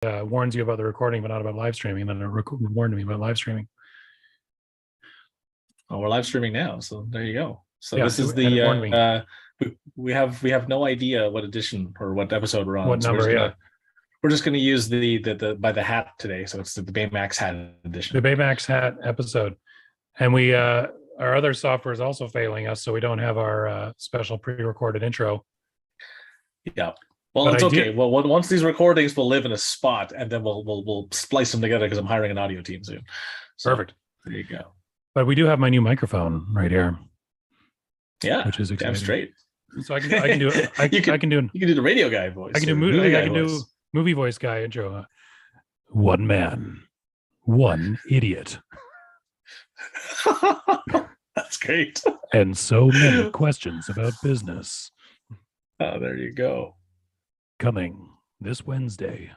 warns you about the recording, but not about live streaming. And then it warned me about live streaming. Oh, we're live streaming now, so there you go. So Yeah, this is the we have no idea what edition or what episode we're on. what So number? we're just gonna use the by the hat today. So it's the Baymax hat edition. The Baymax hat episode, and we our other software is also failing us, so we don't have our special pre-recorded intro. Yeah. Well, but it's okay. Well, once these recordings will live in a spot, and then we'll splice them together because I'm hiring an audio team soon. So, perfect. There you go. But we do have my new microphone right here. Yeah, which is exciting. Damn straight. So I can do you can do the radio guy voice. I can do movie voice guy intro. One man, one idiot. That's great. And so many questions about business. Oh, there you go. Coming this Wednesday,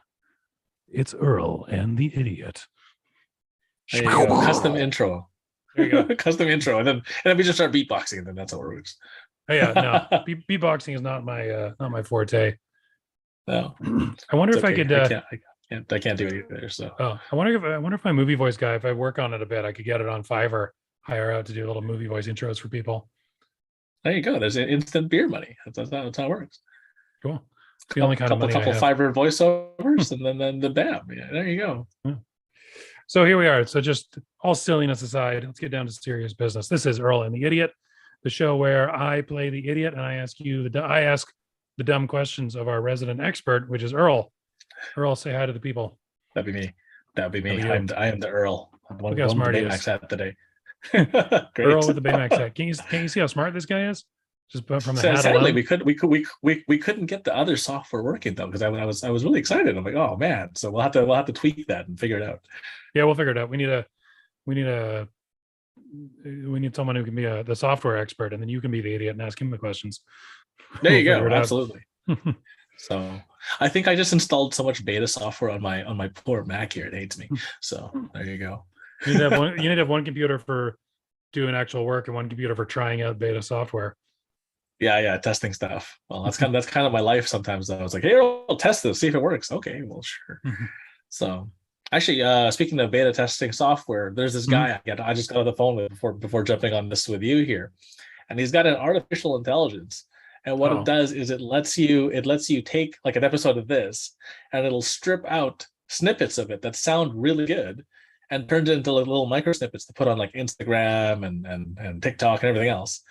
it's Earl and the Idiot. There you go. Custom intro. There you go. Custom intro, and then we just start beatboxing, and then that's how it works. Oh, yeah, no, beatboxing is not my forte. No, I wonder if okay. I could. I can't do it either. So, I wonder if my movie voice guy, if I work on it a bit, I could get it on Fiverr, hire out to do little movie voice intros for people. There you go. There's instant beer money. That's how it works. Cool. It's the only kind of money couple Fiverr voiceovers, and then the bam. Yeah, there you go. Yeah. So here we are. So just all silliness aside, let's get down to serious business. This is Earl and the Idiot, the show where I play the idiot and I ask the dumb questions of our resident expert, which is Earl. Earl, say hi to the people. That'd be me. I am the Earl. Look how smart he is. Baymax hat today. Earl with the Baymax hat. Can you see how smart this guy is? Just from the hat sadly, alone. we couldn't get the other software working though, because I was really excited. I'm like, oh man, so we'll have to tweak that and figure it out. Yeah, we'll figure it out. We need someone who can be the software expert, and then you can be the idiot and ask him the questions. There you go. Absolutely. So I think I just installed so much beta software on my poor Mac here. It hates me. So there you go. You need to have one computer for doing actual work and one computer for trying out beta software. Yeah, testing stuff. Well, that's kind of my life sometimes. I was like, hey, I'll test this, see if it works. Okay, well, sure. So actually, speaking of beta testing software, there's this guy I just got on the phone with before jumping on this with you here, and he's got an artificial intelligence. And what it does is it lets you take like an episode of this, and it'll strip out snippets of it that sound really good, and turns it into little micro snippets to put on like Instagram and TikTok and everything else.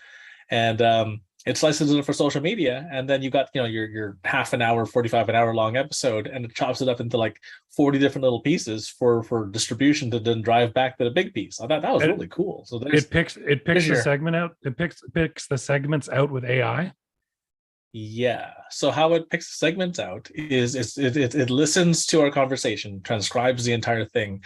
And it slices it for social media, and then you got your half an hour, 45 an hour long episode, and it chops it up into like 40 different little pieces for distribution to then drive back to the big piece. I thought that was really cool. So it picks the segment out. It picks the segments out with AI. Yeah. So how it picks segments out is it listens to our conversation, transcribes the entire thing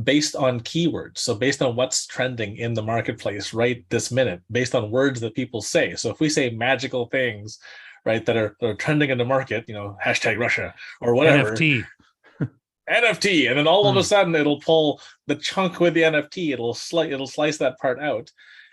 based on keywords. So based on what's trending in the marketplace right this minute, based on words that people say. So if we say magical things, right, that are trending in the market, hashtag Russia or whatever. NFT, and then all of a sudden it'll pull the chunk with the NFT. It'll slice that part out,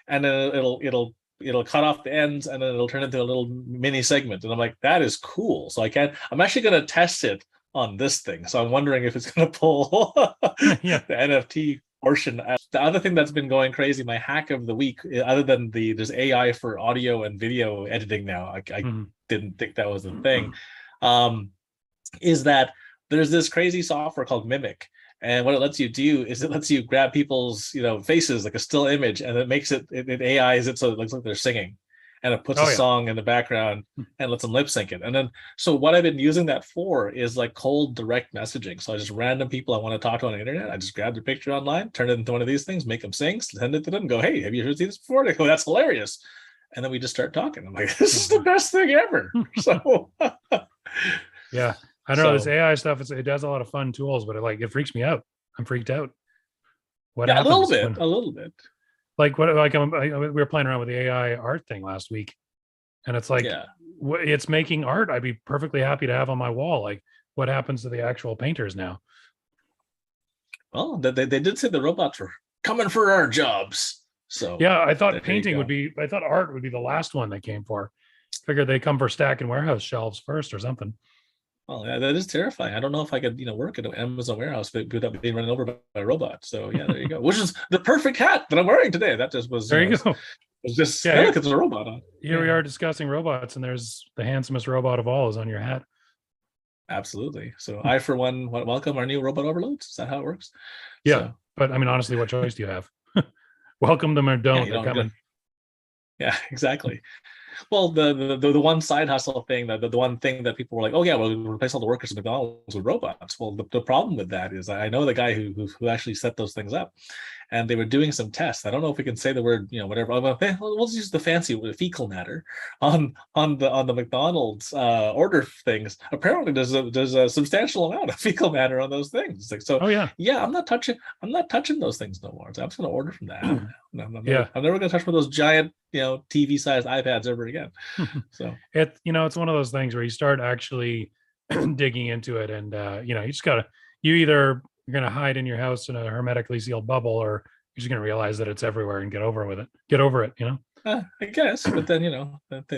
and then it'll cut off the ends, and then it'll turn into a little mini segment. And I'm like, that is cool. So I'm actually going to test it on this thing. So I'm wondering if it's going to pull the NFT portion. The other thing that's been going crazy, my hack of the week, other than there's AI for audio and video editing now. I didn't think that was a thing. Is that there's this crazy software called Mimic. And what it lets you do is it lets you grab people's, faces, like a still image, and it makes it AIs it so it looks like they're singing, and it puts a song in the background and lets them lip sync it. And then, so what I've been using that for is like cold direct messaging. So I just random people I want to talk to on the internet, I just grab their picture online, turn it into one of these things, make them sing, send it to them, go, hey, have you seen this before? They go, that's hilarious. And then we just start talking. I'm like, this is the best thing ever. So yeah. I don't know, this AI stuff, it does a lot of fun tools, but it freaks me out. I'm freaked out. What happens? A little bit. We were playing around with the AI art thing last week, and it's like, it's making art I'd be perfectly happy to have on my wall. Like, what happens to the actual painters now? Well, they did say the robots were coming for our jobs. So yeah, I thought I thought art would be the last one they came for. Figured they come for stack and warehouse shelves first or something. Well, yeah, that is terrifying. I don't know if I could, work at an Amazon warehouse without being run over by a robot. So yeah, there you go. Which is the perfect hat that I'm wearing today. That just was, There you go. was just, Yeah, hey, look, it's a robot on. here we Yeah, are discussing robots, and there's the handsomest robot of all is on your hat. absolutely. So I, for one, welcome our new robot overloads. Is that how it works? Yeah, So but I mean, honestly, what choice do you have? Welcome them or yeah, don't. you They're don't. coming. Yeah, exactly. Well, the one side hustle thing, that the one thing that people were like, oh yeah, well, we'll replace all the workers at McDonald's with robots. Well, the problem with that is I know the guy who actually set those things up, and they were doing some tests. I don't know if we can say the word, whatever. We'll just use the fancy fecal matter on the McDonald's order things. Apparently, there's a substantial amount of fecal matter on those things. It's like, so Oh yeah, yeah, I'm not touching those things no more. So I'm just going to order from the app now. yeah. I'm never going to touch one of those giant, TV sized iPads ever again. So It's one of those things where you start actually digging into it, and you just gotta you're gonna hide in your house in a hermetically sealed bubble, or you're just gonna realize that it's everywhere and get over with it. Get over it. I guess, but then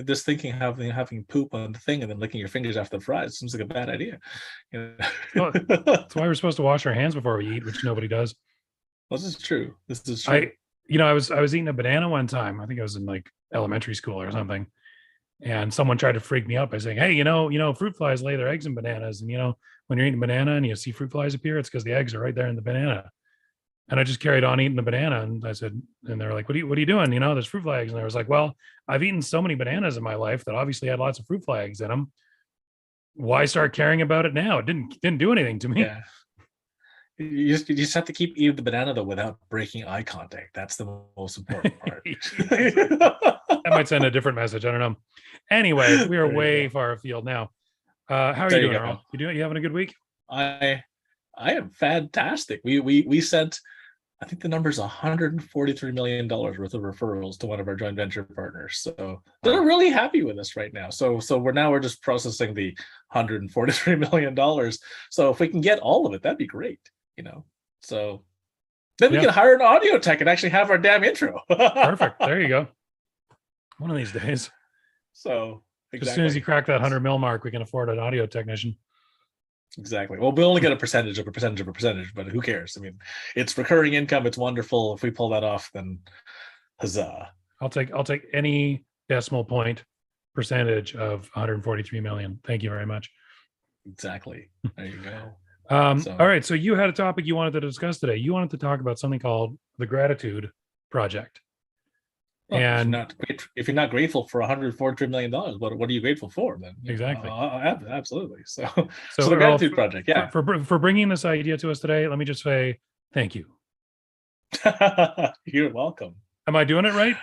this thinking having poop on the thing and then licking your fingers after the fries seems like a bad idea. Well, that's why we're supposed to wash our hands before we eat, which nobody does. This is true. This is true. I was eating a banana one time. I think I was in like elementary school or something, and someone tried to freak me out by saying, "Hey, fruit flies lay their eggs in bananas, and when you're eating a banana and you see fruit flies appear, it's because the eggs are right there in the banana." And I just carried on eating the banana, and I said, and they were like, "What are you doing? There's fruit fly eggs." And I was like, "Well, I've eaten so many bananas in my life that obviously had lots of fruit fly eggs in them. Why start caring about it now? It didn't do anything to me." Yeah. You just have to keep eating the banana though without breaking eye contact. That's the most important part. That might send a different message. I don't know. Anyway, we are There you way go. far afield now. How are There you you doing, go. Earl? You having a good week? I am fantastic. We sent, I think the number is $143 million worth of referrals to one of our joint venture partners. So they're really happy with us right now. So we're just processing the $143 million. So if we can get all of it, that'd be great. So then we Yeah. can hire an audio tech and actually have our damn intro. Perfect. There you go. One of these days. So As soon as you exactly. crack that 100 mil mark, we can afford an audio technician. Exactly. Well, we only get a percentage of a percentage of a percentage, but who cares? I mean, it's recurring income. It's wonderful. If we pull that off, then huzzah. I'll take any decimal point percentage of 143 million. Thank you very much. Exactly. There you go. All right. So you had a topic you wanted to discuss today. You wanted to talk about something called the Gratitude Project. Well, And if you're not grateful for $143 million, what are you grateful for then? Exactly. Absolutely. So so the Earl, Gratitude Project, yeah. For bringing this idea to us today, let me just say thank you. You're welcome. Am I doing it right?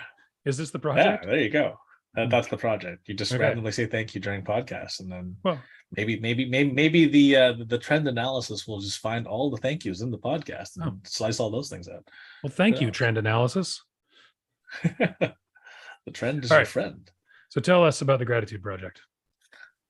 Is this the project? Yeah, there you go. That's the project. You just Okay. randomly say thank you during podcasts, and then Well, maybe the trend analysis will just find all the thank yous in the podcast and slice all those things out. well, thank you, else? trend analysis. The trend is All your right. friend. So tell us about the Gratitude Project.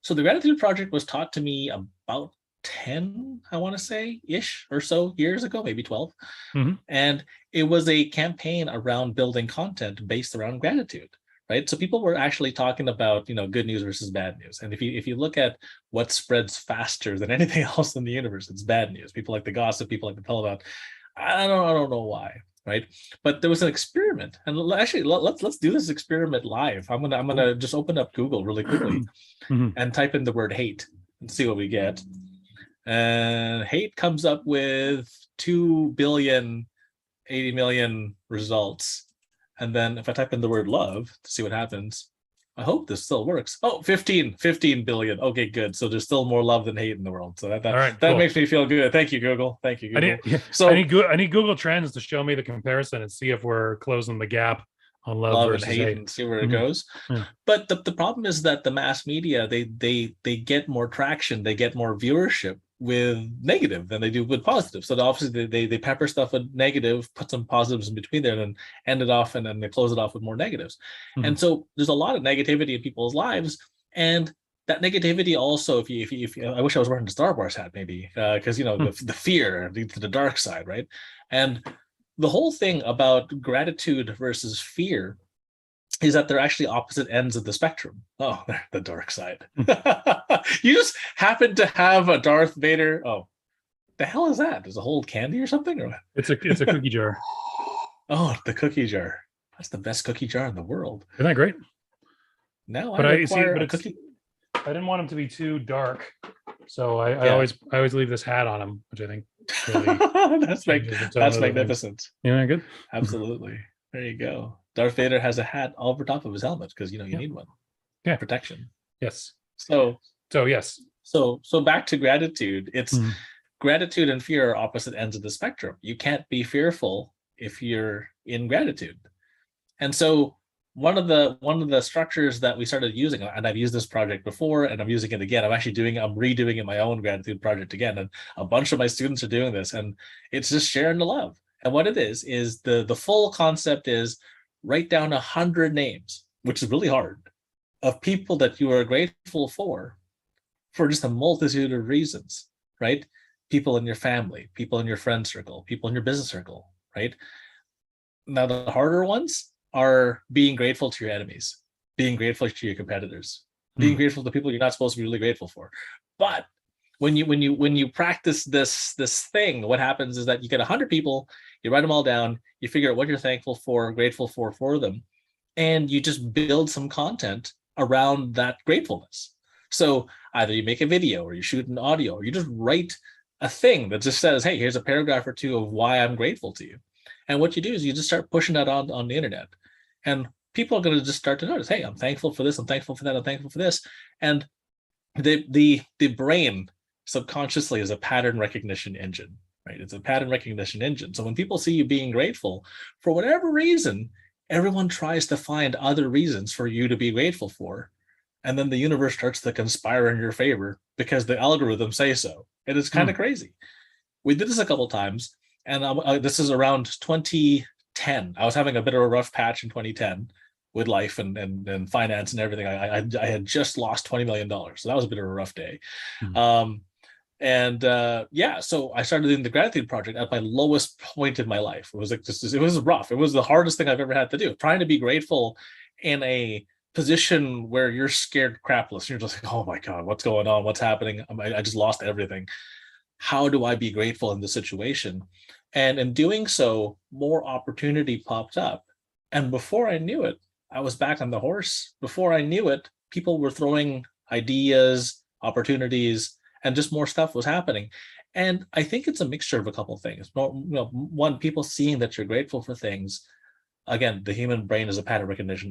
So the Gratitude Project was taught to me about 10, I want to say, ish or so years ago, maybe 12. Mhm. And it was a campaign around building content based around gratitude, right? So people were actually talking about, good news versus bad news. And if you look at what spreads faster than anything else in the universe, it's bad news. People like to gossip, people like to tell about, I don't know why. Right, but there was an experiment, and actually let's do this experiment live. I'm gonna just open up Google really quickly and type in the word hate and see what we get. And hate comes up with 2,080,000,000 results. And then if I type in the word love to see what happens, I hope this still works. Oh, 15 billion. Okay, good. So there's still more love than hate in the world. So that All right, that cool. makes me feel good. Thank you, Google. Thank you, Google. I need Google Trends to show me the comparison and see if we're closing the gap on love versus and hate hate. and see where it goes. Yeah. But the problem is that the mass media, they get more traction, they get more viewership with negative than they do with positive. So obviously they pepper stuff with negative, put some positives in between there, and then end it off, and then they close it off with more negatives. And so there's a lot of negativity in people's lives, and that negativity also, if you I wish I was wearing the Star Wars hat maybe, because the fear leads to the dark side, right? And the whole thing about gratitude versus fear is that they're actually opposite ends of the spectrum. Oh, the dark side. You just happen to have a Darth Vader. Oh, the hell is that? Does it hold candy or something? Or It's a cookie jar. oh, the cookie jar. That's the best cookie jar in the world. Isn't that great? Now But I I see, require but a it's cookie. I didn't want him to be too dark, so I Yeah. always leave this hat on him, which I think really that's changes the tone that's of the thing. magnificent. Yeah, good. Absolutely. There you go. Darth Vader has a hat over top of his helmet because you Yeah. need one. Yeah. Protection. Yes. So Yes. so back to gratitude. It's Mhm. gratitude and fear are opposite ends of the spectrum. You can't be fearful if you're in gratitude. And so one of the structures that we started using, and I've used this project before and I'm using it again. I'm redoing in my own gratitude project again. And a bunch of my students are doing this, and it's just sharing the love. And what it is the full concept is write down 100 names, which is really hard, of people that you are grateful for just a multitude of reasons, right? People in your family, people in your friend circle, people in your business circle, right? Now, the harder ones are being grateful to your enemies, being grateful to your competitors, being grateful to people you're not supposed to be really grateful for. But when you practice this thing, what happens is that you get 100 people, you write them all down, you figure out what you're thankful for, grateful for them, and you just build some content around that gratefulness. So either you make a video or you shoot an audio or you just write a thing that just says, hey, here's a paragraph or two of why I'm grateful to you. And what you do is you just start pushing that on the internet. And people are going to just start to notice, hey, I'm thankful for this, I'm thankful for that, I'm thankful for this. And the brain subconsciously is a pattern recognition engine, right? It's a pattern recognition engine. So when people see you being grateful, for whatever reason, everyone tries to find other reasons for you to be grateful for. And then the universe starts to conspire in your favor because the algorithms say so. And it's kind of crazy. We did this a couple times, and this is around 2010. I was having a bit of a rough patch in 2010 with life and finance and everything. I had just lost $20 million. So that was a bit of a rough day. So I started doing the gratitude project at my lowest point in my life. It was like it was rough. It was the hardest thing I've ever had to do. Trying to be grateful in a position where you're scared crapless. You're just like, oh my God, what's going on? What's happening? I just lost everything. How do I be grateful in this situation? And in doing so, more opportunity popped up. And before I knew it, I was back on the horse. Before I knew it, people were throwing ideas, opportunities, and just more stuff was happening. And I think it's a mixture of a couple of things. One, people seeing that you're grateful for things. Again, the human brain is a pattern recognition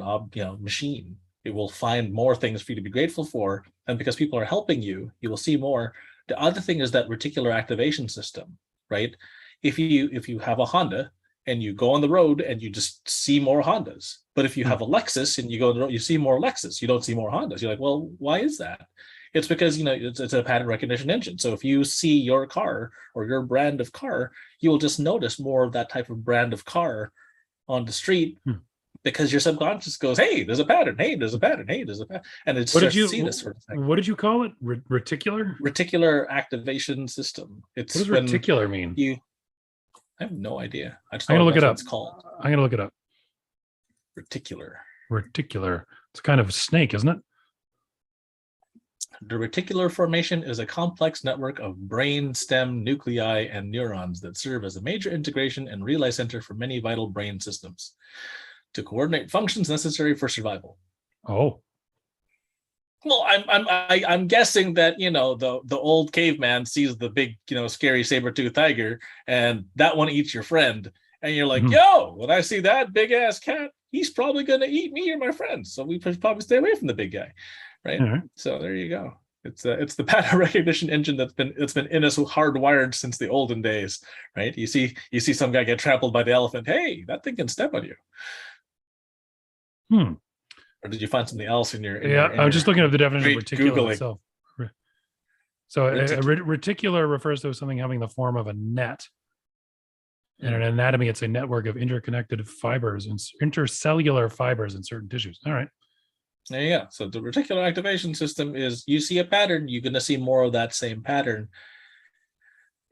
machine. It will find more things for you to be grateful for. And because people are helping you, you will see more. The other thing is that reticular activation system, right? If you have a Honda and you go on the road and you just see more Hondas, but if you have a Lexus and you go on the road, you see more Lexus, you don't see more Hondas. You're like, well, why is that? It's because it's a pattern recognition engine. So if you see your car or your brand of car, you will just notice more of that type of brand of car on the street. Because your subconscious goes, hey, there's a pattern. Hey, there's a pattern. Hey, there's a pattern. And it's just see this sort of thing. What did you call it? Reticular? Reticular activation system. It's what does reticular mean? I have no idea. I'm gonna look it up. It's called. I'm gonna look it up. Reticular. Reticular. It's kind of a snake, isn't it? The reticular formation is a complex network of brain stem nuclei and neurons that serve as a major integration and relay center for many vital brain systems to coordinate functions necessary for survival. Oh. Well, I'm guessing that the old caveman sees the big scary saber-toothed tiger, and that one eats your friend, and you're like, yo, when I see that big ass cat, he's probably gonna eat me or my friends, so we should probably stay away from the big guy, right? So there you go. It's the pattern recognition engine that's been in us hardwired since the olden days, right? You see some guy get trampled by the elephant. Hey, that thing can step on you. Or did you find something else in your? I'm just looking at the definition of reticular Googling. itself. So reticular refers to something having the form of a net. In an anatomy, it's a network of interconnected fibers and intercellular fibers in certain tissues. All right. There you go. So the reticular activation system is, you see a pattern, you're going to see more of that same pattern.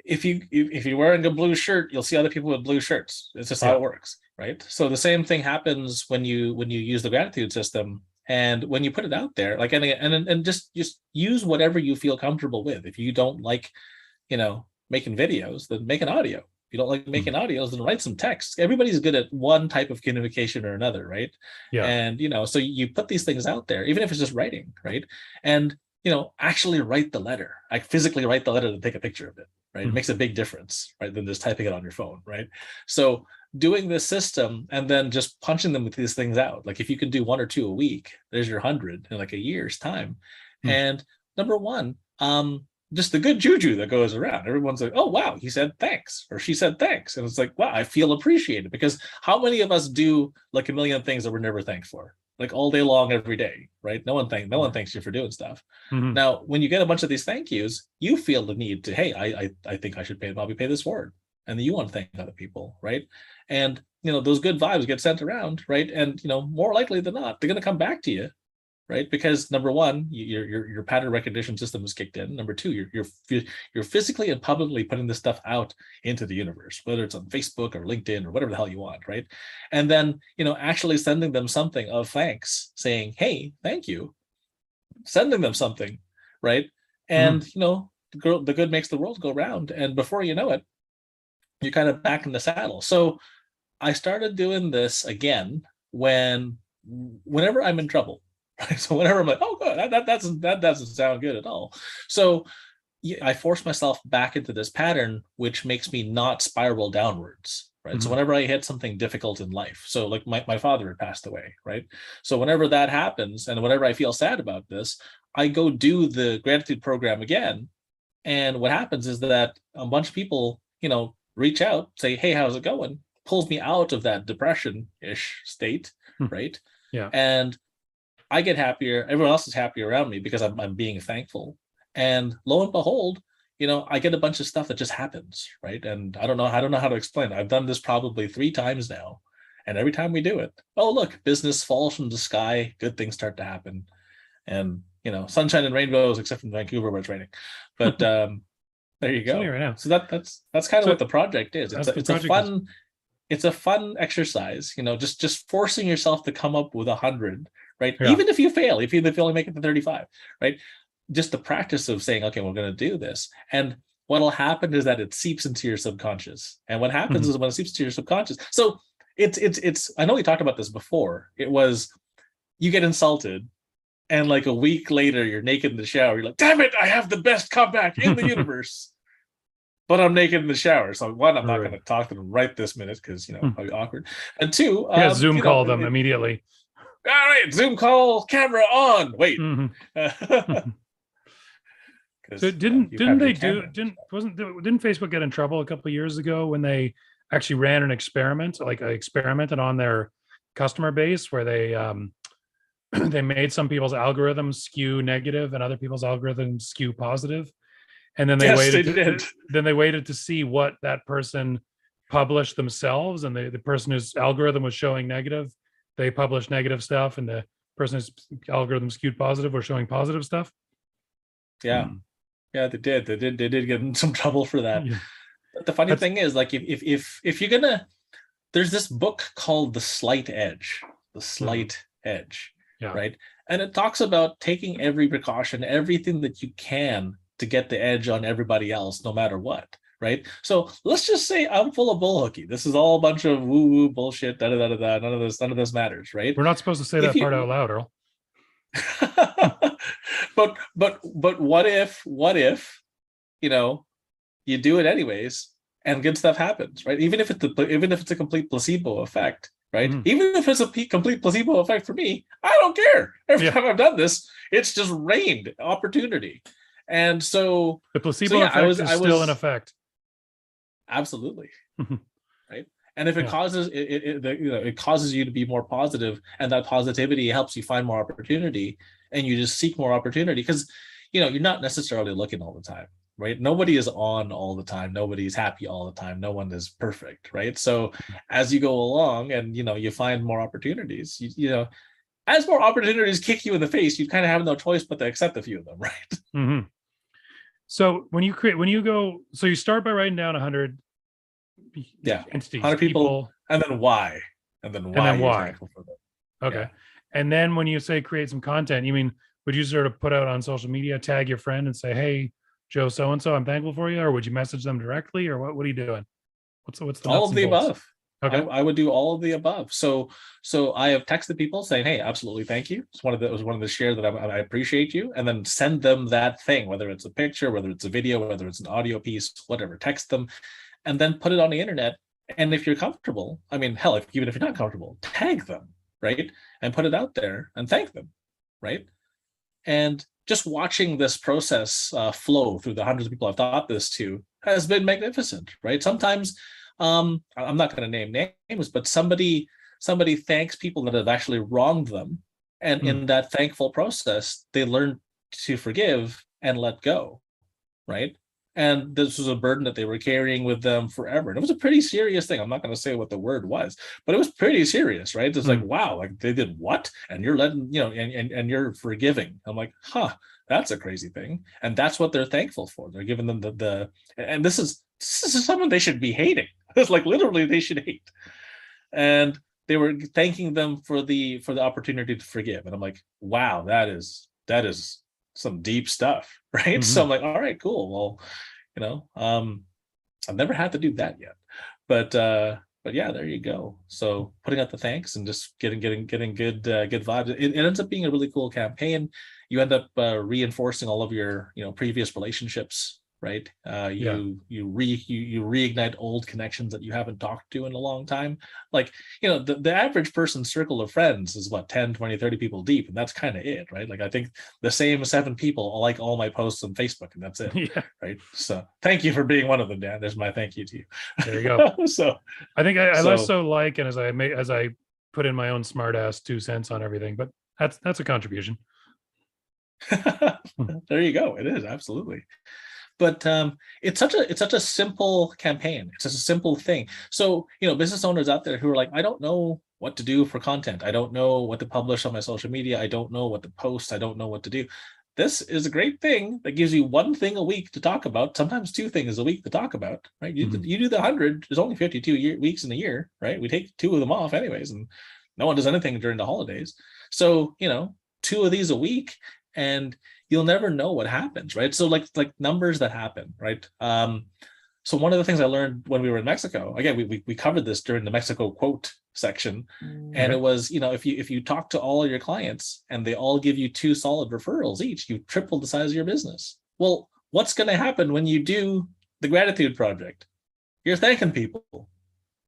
If you're wearing a blue shirt, you'll see other people with blue shirts. It's just how it works, right? So the same thing happens when you use the gratitude system, and when you put it out there, like, and just use whatever you feel comfortable with. If you don't like, making videos, then make an audio. If you don't like making audios, then write some text. Everybody's good at one type of communication or another, right? Yeah. And so you put these things out there, even if it's just writing, right? And actually write the letter, like physically write the letter and take a picture of it, right? It makes a big difference, right, than just typing it on your phone, right? So doing this system and then just punching them with these things out, like if you can do 1 or 2 a week, there's your 100 in like a year's time. And number one, just the good juju that goes around. Everyone's like, oh wow, he said thanks, or she said thanks, and it's like, wow, I feel appreciated. Because how many of us do like a million things that we're never thanked for, like all day long, every day, right? No one thanks you for doing stuff. Now, when you get a bunch of these thank yous, you feel the need to, hey, I think I should probably pay this forward, and then you want to thank other people, right? And those good vibes get sent around, right? And more likely than not, they're going to come back to you, right? Because number one, your pattern recognition system is kicked in. Number two, you're physically and publicly putting this stuff out into the universe, whether it's on Facebook or LinkedIn or whatever the hell you want, right? And then actually sending them something of thanks, saying, hey, thank you, sending them something, right? And the good makes the world go round, and before you know it, you're kind of back in the saddle. So I started doing this again whenever I'm in trouble. Right? So whenever I'm like, oh, good, that doesn't sound good at all. So I force myself back into this pattern, which makes me not spiral downwards. Right. So whenever I hit something difficult in life, so like my father had passed away, right? So whenever that happens, and whenever I feel sad about this, I go do the gratitude program again. And what happens is that a bunch of people, reach out, say, hey, how's it going? Pulls me out of that depression-ish state, right? Yeah. And I get happier. Everyone else is happy around me because I'm being thankful. And lo and behold, I get a bunch of stuff that just happens, right? And I don't know how to explain it. I've done this probably 3 times now. And every time we do it, oh, look, business falls from the sky, good things start to happen. And, sunshine and rainbows, except in Vancouver where it's raining. But there you go. Right now. So that's kind of what the project is. It's a fun exercise, just forcing yourself to come up with 100, right? Yeah. Even if you fail, if you only make it to 35, right? Just the practice of saying, okay, we're going to do this. And what'll happen is that it seeps into your subconscious. And what happens is when it seeps into your subconscious. So it's I know we talked about this before. It was, you get insulted, and like a week later, you're naked in the shower. You're like, damn it, I have the best comeback in the universe. But I'm naked in the shower. So one, I'm not going to talk to them right this minute because, probably awkward. And two, Zoom call them immediately. All right, Zoom call, camera on. Wait. So didn't Facebook get in trouble a couple of years ago when they actually ran an experiment, like experimented on their customer base where they they made some people's algorithms skew negative and other people's algorithms skew positive, and then they waited to see what that person published themselves, and the person whose algorithm was showing negative, they published negative stuff, and the person whose algorithm skewed positive were showing positive stuff. Yeah. Yeah, they did get in some trouble for that. Yeah. But the funny thing is, like, if you're gonna, there's this book called The Slight Edge, yeah. Right? And it talks about taking every precaution, everything that you can to get the edge on everybody else, no matter what, right? So let's just say I'm full of bullhooky. This is all a bunch of woo-woo bullshit, da-da-da-da-da. None of this matters, right? We're not supposed to say that part out loud, Earl. but what if you do it anyways and good stuff happens, right? Even if it's a complete placebo effect, right? Even if it's a complete placebo effect for me, I don't care. Every time I've done this, it's just rained opportunity. And so the placebo effect is still in effect. Absolutely. Right. And if it causes it causes you to be more positive, and that positivity helps you find more opportunity, and you just seek more opportunity, because you're not necessarily looking all the time, right? Nobody is on all the time. Nobody's happy all the time. No one is perfect, right? So as you go along and you find more opportunities, as more opportunities kick you in the face, you kind of have no choice but to accept a few of them, right? So when you start by writing down 100 yeah entities, 100 people, and then why, and then And why then you're why? thankful for them. Okay. Yeah. And then when you say create some content, you mean, would you sort of put out on social media, tag your friend and say, hey, Joe so and so, I'm thankful for you? Or would you message them directly? Or what are you doing? What's the All nuts of and the bolts? above. Okay. I would do all of the above. So I have texted people saying, "Hey, absolutely, thank you." It was one of the share that I appreciate you, and then send them that thing, whether it's a picture, whether it's a video, whether it's an audio piece, whatever. Text them, and then put it on the internet. And if you're comfortable, I mean, hell, even if you're not comfortable, tag them, right, and put it out there and thank them, right? And just watching this process flow through the hundreds of people I've taught this to has been magnificent, right? Sometimes, I'm not going to name names, but somebody thanks people that have actually wronged them, and Mm. in that thankful process, they learn to forgive and let go, right? And this was a burden that they were carrying with them forever. And it was a pretty serious thing. I'm not going to say what the word was, but it was pretty serious, right? It's like, Mm. wow, like they did what? And you're letting, and you're forgiving. I'm like, huh, that's a crazy thing. And that's what they're thankful for. They're giving them and this is someone they should be hating. It's like literally they should hate. And they were thanking them for the opportunity to forgive. And I'm like, wow, that is some deep stuff, right? Mm-hmm. So I'm like, all right, cool. Well, I've never had to do that yet, but yeah, there you go. So putting out the thanks and just getting good vibes. It ends up being a really cool campaign. You end up reinforcing all of your previous relationships, right? You reignite old connections that you haven't talked to in a long time. Like, the average person's circle of friends is what, 10, 20, 30 people deep, and that's kind of it, right? Like, I think the same 7 people like all my posts on Facebook, and that's it. Yeah. Right. So thank you for being one of them, Dan. There's my thank you to you. There you go. So I think I less so like, and as I put in my own smart ass 2 cents on everything, but that's a contribution. there you go. It is absolutely. But it's such a simple campaign. It's just a simple thing. So business owners out there who are like, I don't know what to do for content. I don't know what to publish on my social media. I don't know what to post. I don't know what to do. This is a great thing that gives you one thing a week to talk about, sometimes 2 things a week to talk about, right? You do the 100, there's only 52 weeks in a year, right? We take 2 of them off anyways, and no one does anything during the holidays. So, 2 of these a week, and you'll never know what happens, right? So like numbers that happen, right? So one of the things I learned when we were in Mexico, again, we covered this during the Mexico quote section, and it was, if you talk to all of your clients and they all give you 2 solid referrals each, you triple the size of your business. Well, what's going to happen when you do the gratitude project? You're thanking people,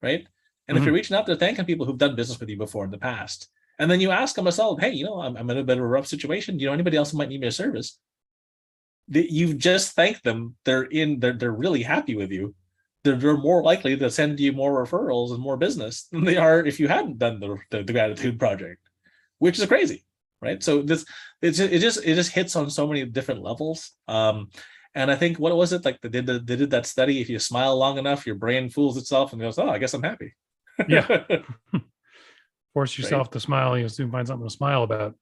right? And if you're reaching out there thanking people who've done business with you before in the past, and then you ask them yourself, hey, I'm in a bit of a rough situation. Do you know anybody else who might need my service? You've just thanked them. They're really happy with you. They're more likely to send you more referrals and more business than they are if you hadn't done the gratitude project, which is crazy, right? So it just hits on so many different levels. And I think, what was it like? They did that study. If you smile long enough, your brain fools itself and goes, "Oh, I guess I'm happy." Yeah. Force yourself to smile, you'll soon find something to smile about.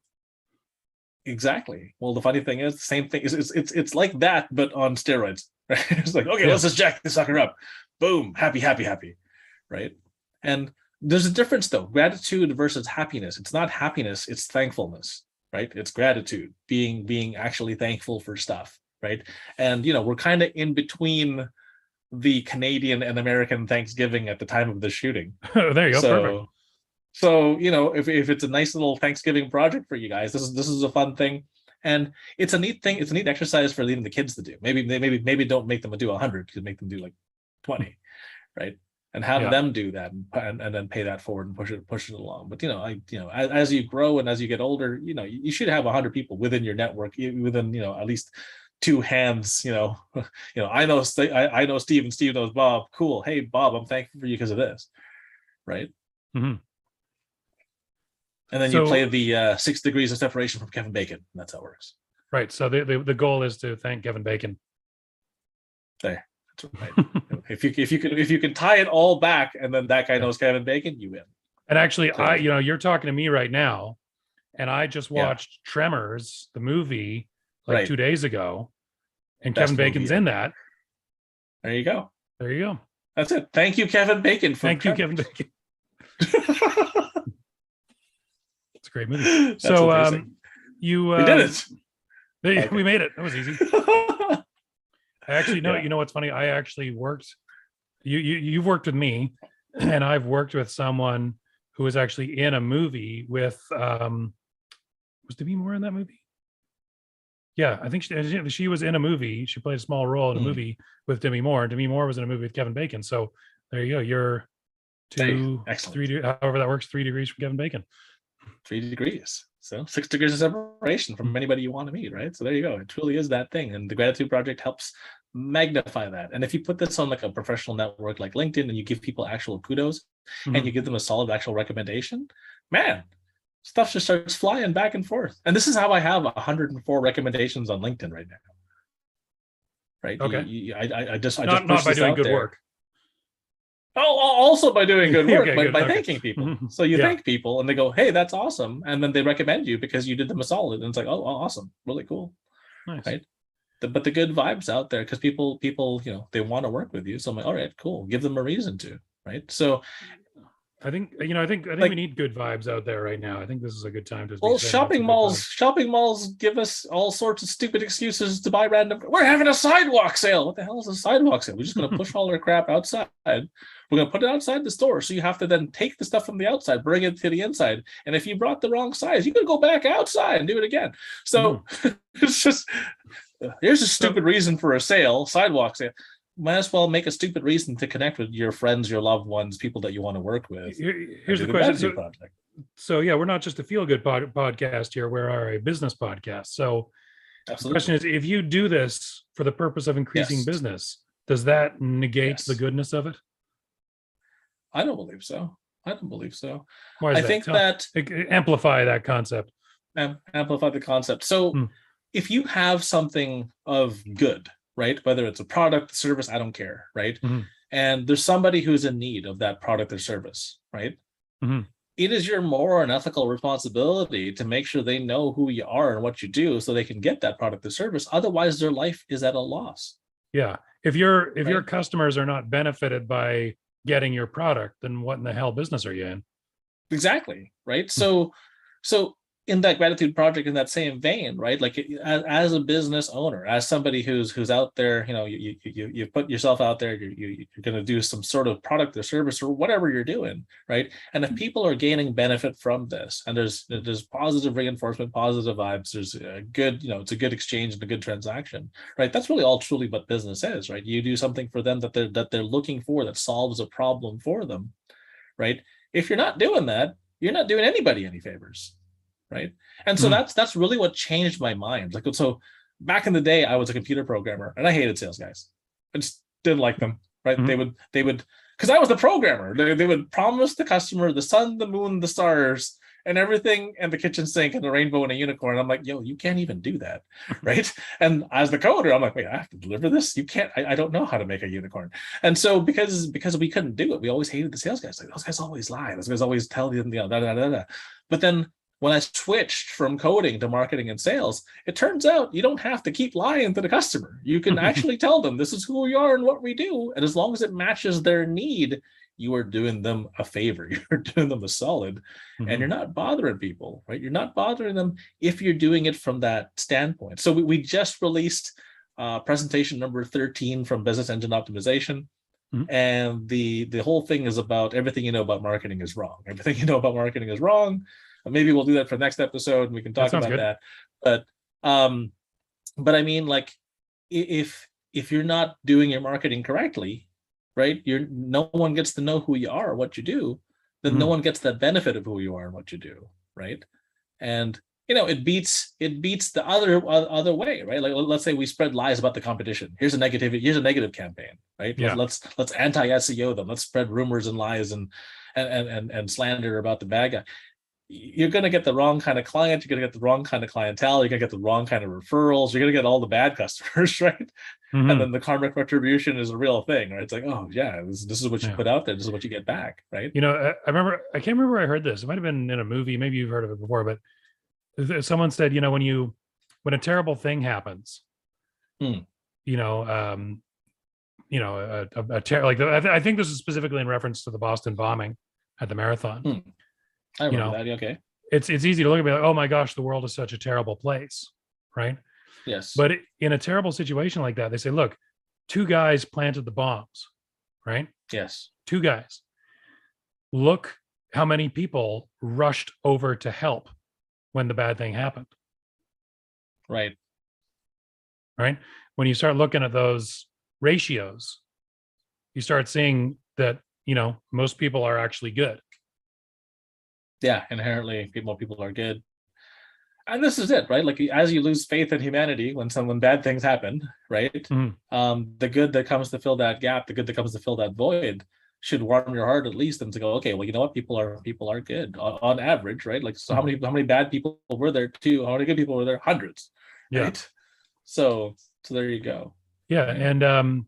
Exactly. Well, the funny thing is, the same thing is it's like that, but on steroids. Right? It's like, okay, let's just jack this sucker up. Boom, happy, right? And there's a difference though. Gratitude versus happiness. It's not happiness, it's thankfulness, right? It's gratitude, being actually thankful for stuff, right? And we're kind of in between the Canadian and American Thanksgiving at the time of the shooting. There you go. Perfect. So if it's a nice little Thanksgiving project for you guys, this is a fun thing, and it's a neat thing. It's a neat exercise for leaving the kids to do. Maybe don't make them do 100, you make them do like 20, right? And have them do that, and then pay that forward and push it along. But as you grow and as you get older, you should have 100 people within your network, within at least 2 hands. I know Steve, and Steve knows Bob. Cool. Hey Bob, I'm thankful for you because of this, right? Mm-hmm. And then you play the 6 degrees of separation from Kevin Bacon. That's how it works. Right. So the goal is to thank Kevin Bacon. There. That's right. if you can tie it all back, and then that guy knows Kevin Bacon, you win. And actually, you're talking to me right now, and I just watched Tremors, the movie, 2 days ago, and Kevin Bacon's in that. There you go. There you go. That's it. Thank you, Kevin Bacon. Thank you, Kevin Bacon. a great movie. That's So amazing. you We did it. we made it. That was easy. I actually know. Yeah. You know what's funny? I actually worked. You've worked with me, and I've worked with someone who was actually in a movie with. Was Demi Moore in that movie? Yeah, I think she was in a movie. She played a small role in a Hmm. movie with Demi Moore. Demi Moore was in a movie with Kevin Bacon. So there you go. You're Hey, two, excellent. three, however that works, 3 degrees from Kevin Bacon. 3 degrees. So 6 degrees of separation from anybody you want to meet, right? So there you go. It truly is that thing. And the Gratitude Project helps magnify that. And if you put this on like a professional network like LinkedIn and you give people actual kudos and you give them a solid actual recommendation, man, stuff just starts flying back and forth. And this is how I have 104 recommendations on LinkedIn right now. Right. Okay. I just Not push by this doing out good there. work. Oh, also by doing good work, Okay, by, good. by Okay. thanking people. So you Yeah. thank people and they go, hey, that's awesome. And then they recommend you because you did them a solid. And it's like, oh, awesome. Really cool. Nice. Right. But the good vibes out there because people, they want to work with you. So I'm like, all right, cool. Give them a reason to. Right. So I think I think we like, need good vibes out there right now. I think this is a good time to be well, sending out some good vibes. shopping malls give us all sorts of stupid excuses to buy random. We're having a sidewalk sale. What the hell is a sidewalk sale? We're just going to push all our crap outside. We're going to put it outside the store. So you have to then take the stuff from the outside, bring it to the inside. And if you brought the wrong size, you can go back outside and do it again. So it's just, here's a stupid reason for a sale, sidewalk sale. Might as well make a stupid reason to connect with your friends, your loved ones, people that you want to work with. Here's the question. Project. So yeah, we're not just a feel-good podcast here. We're a business podcast. So Absolutely. the question is, if you do this for the purpose of increasing business, does that negate the goodness of it? I don't believe so. I don't believe so. Why is I that? think that amplify that concept. Amplify the concept. So if you have something of good, right? Whether it's a product, service, I don't care, right? And there's somebody who's in need of that product or service, right? It is your moral and ethical responsibility to make sure they know who you are and what you do so they can get that product or service. Otherwise, their life is at a loss. Yeah. If your customers are not benefited by getting your product, then what in the hell business are you in? Exactly. Right. So in that Gratitude Project, in that same vein, right? Like as a business owner, as somebody who's out there, you put yourself out there, you're going to do some sort of product or service or whatever you're doing, right? And if people are gaining benefit from this, and there's positive reinforcement, positive vibes, there's a good, it's a good exchange and a good transaction, right? That's really all truly what business is, right? You do something for them that they're looking for, that solves a problem for them, right? If you're not doing that, you're not doing anybody any favors. Right. And so that's really what changed my mind. Like, so back in the day, I was a computer programmer and I hated sales guys. I just didn't like them. Right. They would, because I was the programmer. They would promise the customer the sun, the moon, the stars, and everything, and the kitchen sink and the rainbow and a unicorn. I'm like, yo, you can't even do that. Right. And as the coder, I'm like, wait, I have to deliver this. You can't, I don't know how to make a unicorn. And so because we couldn't do it, we always hated the sales guys. Like, those guys always lie. Those guys always tell you, But then when I switched from coding to marketing and sales, it turns out you don't have to keep lying to the customer. You can actually tell them this is who we are and what we do. And as long as it matches their need, you are doing them a favor. You're doing them a solid, and you're not bothering people, right? You're not bothering them if you're doing it from that standpoint. So we just released presentation number 13 from Business Engine Optimization. And the whole thing is about everything you know about marketing is wrong. Everything you know about marketing is wrong. Maybe we'll do that for the next episode and we can talk about that. But I mean, like, if you're not doing your marketing correctly, right? No one gets to know who you are or what you do, then no one gets that benefit of who you are and what you do, right? And it beats the other way, right? Like, let's say we spread lies about the competition. Here's a negative campaign, right? Yeah. Let's anti-SEO them. Let's spread rumors and lies and slander about the bad guy. You're going to get the wrong kind of client. You're going to get the wrong kind of clientele. You're going to get the wrong kind of referrals. You're going to get all the bad customers, right? And then the karmic retribution is a real thing, right? It's like, oh yeah, this is what you put out there. This is what you get back, right? I can't remember where I heard this. It might have been in a movie. Maybe you've heard of it before, but someone said, when a terrible thing happens, I think this is specifically in reference to the Boston bombing at the marathon. I remember that. Okay. it's easy to look at me like, oh my gosh, the world is such a terrible place, right? Yes. But in a terrible situation like that, they say, look, two guys planted the bombs, right? Yes. Two guys. Look how many people rushed over to help when the bad thing happened, Right. right? When you start looking at those ratios, you start seeing that, most people are actually good. Yeah. Inherently, people are good. And this is it, right? Like as you lose faith in humanity when bad things happen, right? Mhm. The good that comes to fill that gap, the good that comes to fill that void, should warm your heart at least, and to go, okay, well, you know what, people are good on average, right? Like, so how many bad people were there too? How many good people were there? Hundreds, Yeah. right? So there you go. Yeah. Right? And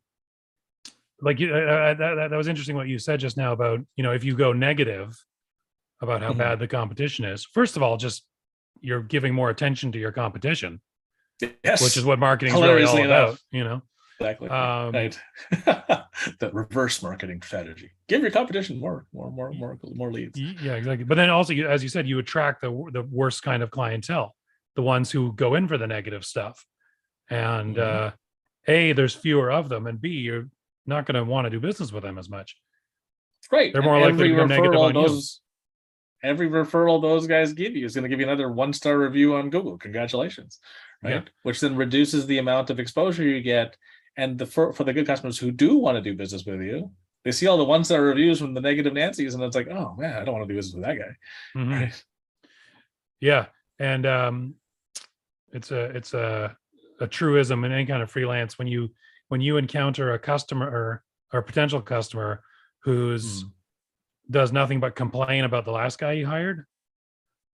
like that was interesting what you said just now about, if you go negative about how Mhm. bad the competition is, first of all, just you're giving more attention to your competition, which is Yes, what marketing is really all hilariously about, enough, exactly, Um, right. The reverse marketing strategy: give your competition more leads. yeah, exactly. But then also, as you said, you attract the worst kind of clientele, the ones who go in for the negative stuff. And Mhm. A, there's fewer of them, and B, you're not going to want to do business with them as much. Right, They're and more likely to become negative on you. every referral those guys give you is going to give you another 1-star review on Google. Congratulations, right? Yeah. Which then reduces the amount of exposure you get. And for the good customers who do want to do business with you, they see all the 1-star reviews from the negative Nancy's, and it's like, oh man, I don't want to do business with that guy, Mhm. right? Yeah. And it's a truism in any kind of freelance when you encounter a customer or a potential customer who's does nothing but complain about the last guy you hired,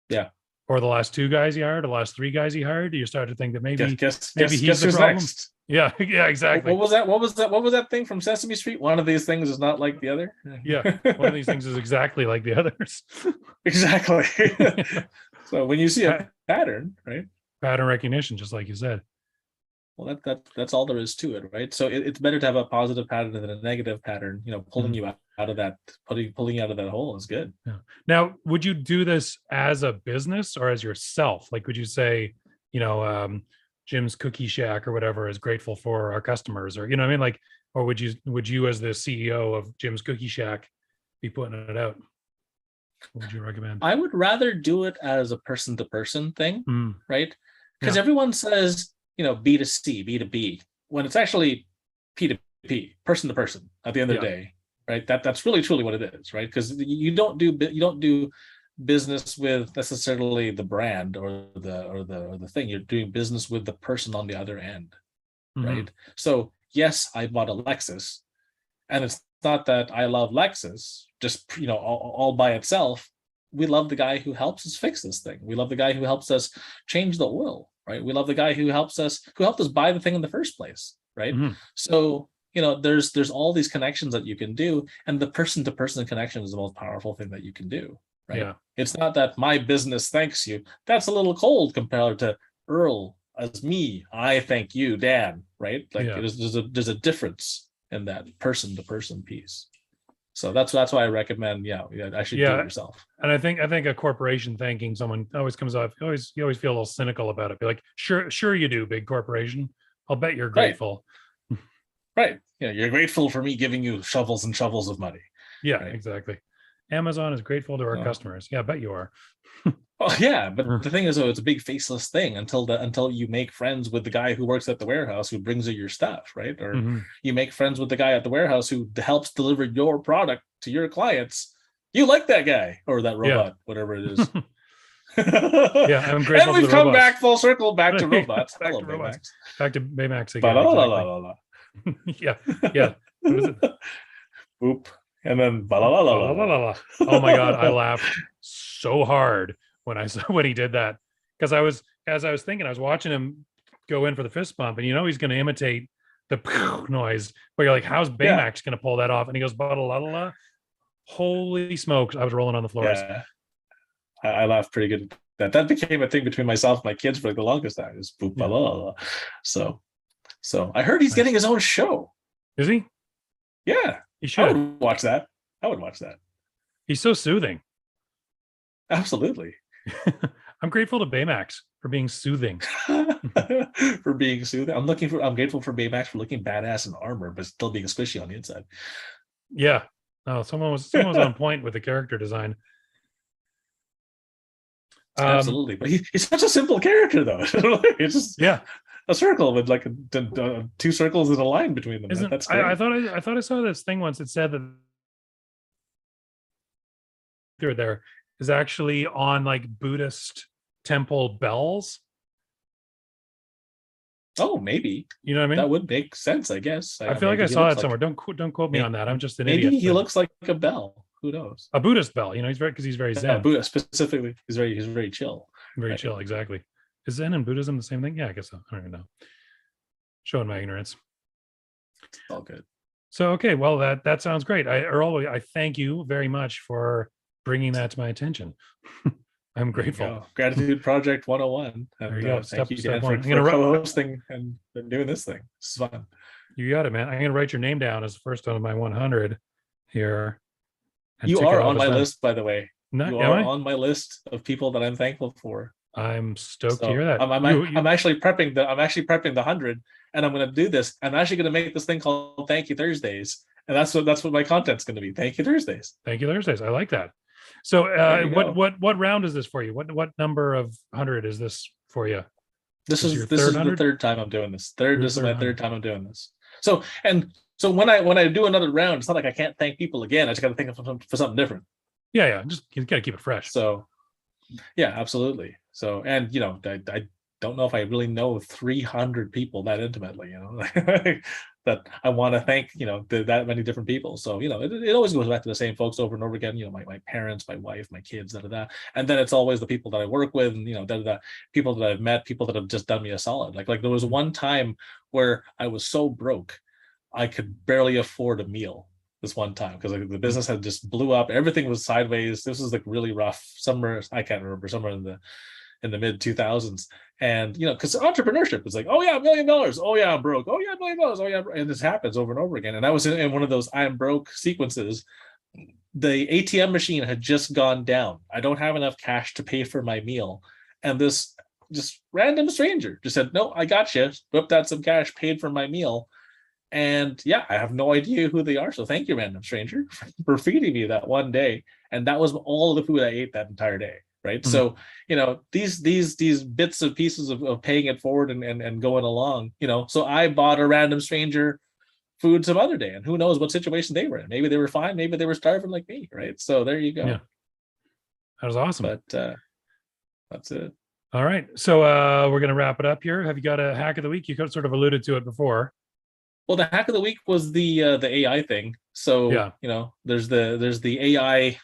Yeah. or the last two guys you hired, or the last three guys you hired, you start to think that Guess maybe guess maybe guess he's guess the who's problem. next? Yeah, yeah, exactly. What was that? What was that thing from Sesame Street? One of these things is not like the other. Yeah, one of these things is exactly like the others. Exactly. So when you see a pattern, right? Pattern recognition, just like you said. Well, that's all there is to it, right? So it's better to have a positive pattern than a negative pattern. Pulling you out of that, pulling you out of that hole is good. Yeah. Now, would you do this as a business or as yourself? Like, would you say, you know, Jim's Cookie Shack or whatever is grateful for our customers, or what I mean? Like, or would you as the CEO of Jim's Cookie Shack be putting it out? What would you recommend? I would rather do it as a person to person thing, Mm, right? Because yeah, everyone says, B2C, B2B, when it's actually P2P, person to person at the end of yeah, the day, right? That's really truly what it is, right? Because you don't do business with necessarily the brand or the thing. You're doing business with the person on the other end, mhm, right? So yes, I bought a Lexus, and it's not that I love Lexus just all by itself. We love the guy who helps us fix this thing. We love the guy who helps us change the oil, right? We love the guy who helped us buy the thing in the first place, right? mhm, So there's all these connections that you can do, and the person to person connection is the most powerful thing that you can do, right? yeah, It's not that my business thanks you. That's a little cold compared to Earl as me. I thank you, Dan, right? Like yeah, there's a difference in that person to person piece. So that's why I recommend, actually do it yeah. yourself. And I think a corporation thanking someone always comes off. You always feel a little cynical about it. Be like, sure you do, big corporation. I'll bet you're Right, grateful. right. Yeah, you're grateful for me giving you shovels and shovels of money. Yeah, Right. exactly. Amazon is grateful to our So, customers. Yeah, I bet you are. well, yeah, but the thing is, though, it's a big faceless thing until you make friends with the guy who works at the warehouse who brings you your stuff, right? Or Mm-hmm. you make friends with the guy at the warehouse who helps deliver your product to your clients. You like that guy or that Yeah. robot, whatever it is. Yeah, I'm grateful And for we've the come robots. back full circle, back to robots. Back Hello, to robots. Baymax. Back to Baymax Ba again. la la Exactly. la la. Yeah, yeah. What is it? Oop. And then ba la la la La, la, la la, la. la, la. Oh my god, I laughed so hard when I saw when he did that, because as I was thinking, I was watching him go in for the fist bump, and he's going to imitate the noise, but you're like, how's Yeah. Baymax going to pull that off? And he goes, ba la la la. Holy smokes! I was rolling on the floors. Yeah. I laughed pretty good. That became a thing between myself and my kids for like the longest time. Is boop ba Yeah. la la la. So I heard he's getting his own show. Is he? Yeah. He I should. would watch that. I would watch that. He's so soothing. Absolutely. I'm grateful to Baymax for being soothing. For being soothing. I'm grateful for Baymax for looking badass in armor, but still being squishy on the inside. Yeah. Oh, someone was on point with the character design. Absolutely, but he's such a simple character, though. It's just Yeah. a circle with like two circles and a line between them. Isn't That's great. I thought I saw this thing once. It said that there is actually on like Buddhist temple bells. Oh, maybe. You know what I mean? That would make sense, I guess. I feel like I saw that somewhere. Don't quote me on that. I'm just an maybe idiot. he looks like a bell. Who knows? A Buddhist bell. You know, he's very zen. Buddha specifically. He's very chill. Very chill. Exactly. Is Zen and Buddhism the same thing? Yeah, I guess so. I don't even know. Showing my ignorance. It's all good. So okay, well that sounds great. Earl, I thank you very much for bringing that to my attention. I'm grateful. Gratitude Project 101. And, there you go. Thank you, Dan, for co-hosting and doing this thing. This is fun. You got it, man. I'm gonna write your name down as the first one of my 100 here. You are on my list, by the way. You are on my list of people that I'm thankful for. I'm stoked to hear that. I'm actually prepping the 100, and I'm going to do this. I'm actually going to make this thing called Thank You Thursdays, and that's what my content's going to be. Thank You Thursdays. Thank You Thursdays. I like that. So, what round is this for you? What number of 100 is this for you? This is the third time I'm doing this. This is my third time I'm doing this. So when I do another round, it's not like I can't thank people again. I just got to think of for something different. Yeah. Just you got to keep it fresh. So, yeah, absolutely. So, and I don't know if I really know 300 people that intimately, that I want to thank, that many different people. So, it always goes back to the same folks over and over again, my parents, my wife, my kids, and then it's always the people that I work with, and, people that I've met, people that have just done me a solid. Like there was one time where I was so broke, I could barely afford a meal this one time because the business had just blew up. Everything was sideways. This was like really rough. Somewhere, I can't remember, somewhere in the mid 2000s. And because entrepreneurship is like, oh yeah, $1 million, oh yeah, I'm broke, oh yeah, $1 million, oh yeah, and this happens over and over again. And I was in one of those I'm broke sequences. The ATM machine had just gone down. I don't have enough cash to pay for my meal, and this just random stranger just said, no, I got you, whipped out some cash, paid for my meal. And yeah, I have no idea who they are, so thank you, random stranger, for feeding me that one day. And that was all the food I ate that entire day. Right. Mm-hmm. So, these bits of pieces of paying it forward and going along, so I bought a random stranger food some other day, and who knows what situation they were in. Maybe they were fine. Maybe they were starving like me. Right. So there you go. Yeah. That was awesome. But that's it. All right. So we're going to wrap it up here. Have you got a hack of the week? You sort of alluded to it before. Well, the hack of the week was the AI thing. So, yeah. There's the AI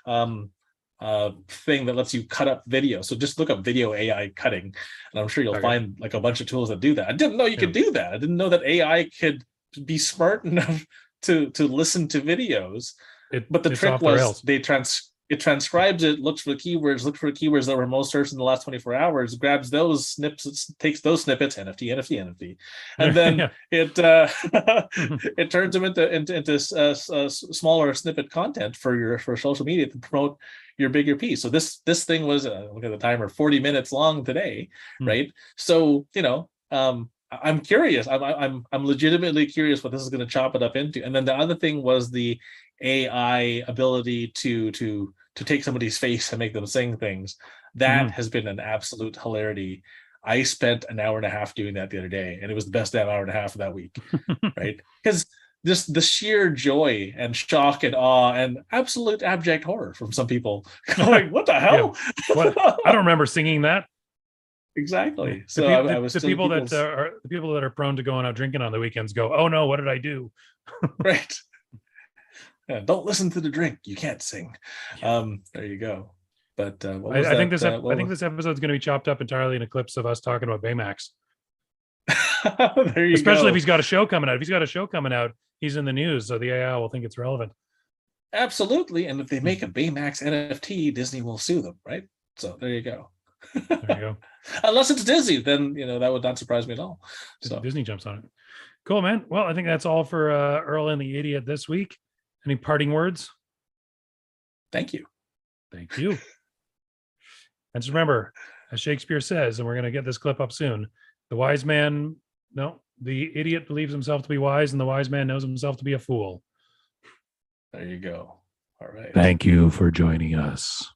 thing that lets you cut up video. So just look up video AI cutting, and I'm sure you'll find like a bunch of tools that do that. I didn't know you could do that. I didn't know that AI could be smart enough to listen to videos. But the trick was it transcribes it, looks for keywords that were most searched in the last 24 hours, grabs those snippets, takes those snippets, NFT, and then it turns them into smaller snippet content for social media to promote your bigger piece. So this thing was look at the timer, 40 minutes long today, right? So I'm curious. I'm legitimately curious what this is going to chop it up into. And then the other thing was the AI ability to take somebody's face and make them sing things. That has been an absolute hilarity. I spent an hour and a half doing that the other day, and it was the best damn hour and a half of that week, right? Because just the sheer joy and shock and awe and absolute abject horror from some people. Like, what the hell? Yeah. I don't remember singing that. Exactly. So the people that are prone to going out drinking on the weekends go, oh no, what did I do? Right. Yeah, don't listen to the drink. You can't sing. There you go. But I think this episode is going to be chopped up entirely into clips of us talking about Baymax. There you Especially go. if he's got a show coming out. If he's got a show coming out, he's in the news, so the AI will think it's relevant. Absolutely. And if they make a Baymax NFT, Disney will sue them, right? So there you go. There you go. Unless it's Disney, then that would not surprise me at all. So Disney jumps on it. Cool, man. Well, I think that's all for Earl and the Idiot this week. Any parting words? Thank you. Thank you. And just remember, as Shakespeare says, and we're going to get this clip up soon, the idiot believes himself to be wise, and the wise man knows himself to be a fool. There you go. All right. Thank you for joining us.